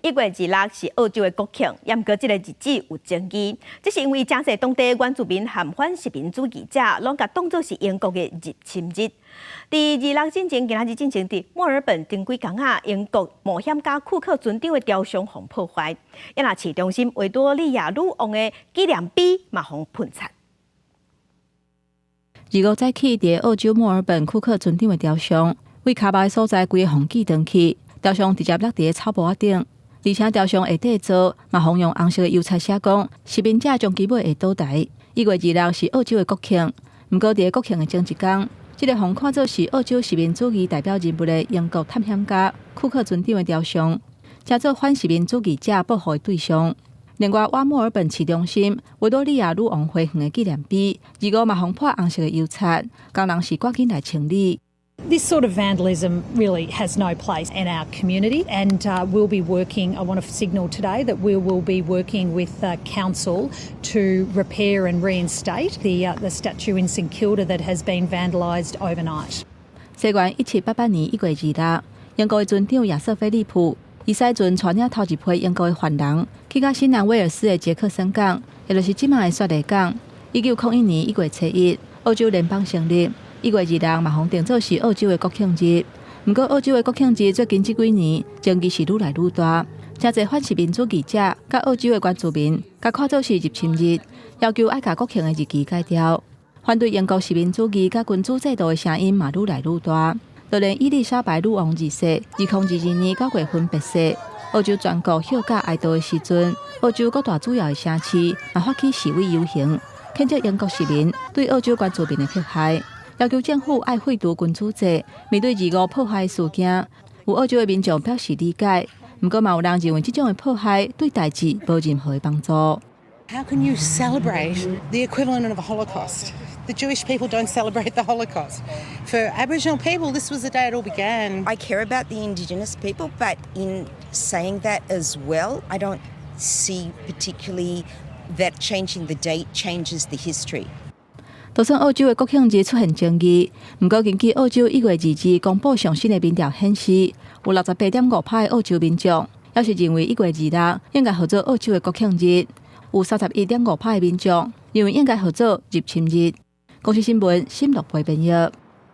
1月26是澳洲的国庆，不过这个日子有争议，这是因为真侪当地原住民和反殖民主义者拢甲当作是英国的入侵日。伫26进前，今仔日进行伫墨尔本顶几天啊，英国冒险家库克船长的雕像被破坏，也那市中心维多利亚女王的纪念碑嘛被喷漆。25早起，伫澳洲墨尔本库克船长的雕像，为卡巴的所在规个红记登去，雕像直接落伫草坡仔顶，而且雕像下底座嘛红用红色的油彩写讲，殖民者将其买下倒台。1月26是澳洲的国庆，不过伫国庆的前一天，这个被看作是澳洲殖民主义代表人物的英国探险家库克船长的雕像，加做反殖民主义者保护的对象。另外，我墨尔本市中心维多利亚女王花园的纪念碑，25嘛红破红色的油漆，工人是赶紧来清理。This sort of vandalism really has no place in our community, and we'll be working. I want to signal today that we will be working with council to repair and reinstate the statue in St Kilda that has been vandalised overnight. 西元1788年1月26日，英国的船长亚瑟菲利普，伊驶船带领头一批英国的犯人，去到新南威尔斯的杰克森港，也就是即卖的雪梨港。1901年1月7日，澳洲联邦成立。1月26日嘛，红定做是澳洲的国庆日。不过，澳洲的国庆日最近这几年争议是愈来愈大，真侪反殖民主义者甲澳洲的原住民，甲看作是入侵日，要求爱甲国庆的日期改掉。反对英国殖民主义甲君主制度的声音嘛愈来愈大。就连伊丽莎白女王二世2022年9月份病逝，澳洲全国休假哀悼的时阵，澳洲各大主要的城市嘛发起示威游行，谴责英国市民对澳洲原住民的迫害。要求政府爱废除君主制，面对25破坏事件，有澳洲的民众表示理解，不过嘛有人认为这种的迫害对代志无任何的帮助。How can you celebrate the equivalent of a Holocaust? The Jewish people don't celebrate the Holocaust. For Aboriginal people, this was the day it all began. I care about the Indigenous people, but in saying that as well, I don't see particularly that changing the date changes the history. 就算澳洲的国庆日出现争议，不过根据澳洲1月2日公布上新的民调显示，有68.5%的澳洲民众也是认为1月26日应该合作澳洲的国庆日，有31.5%的民众认为应该合作入侵日。公司新闻，新乐培编译。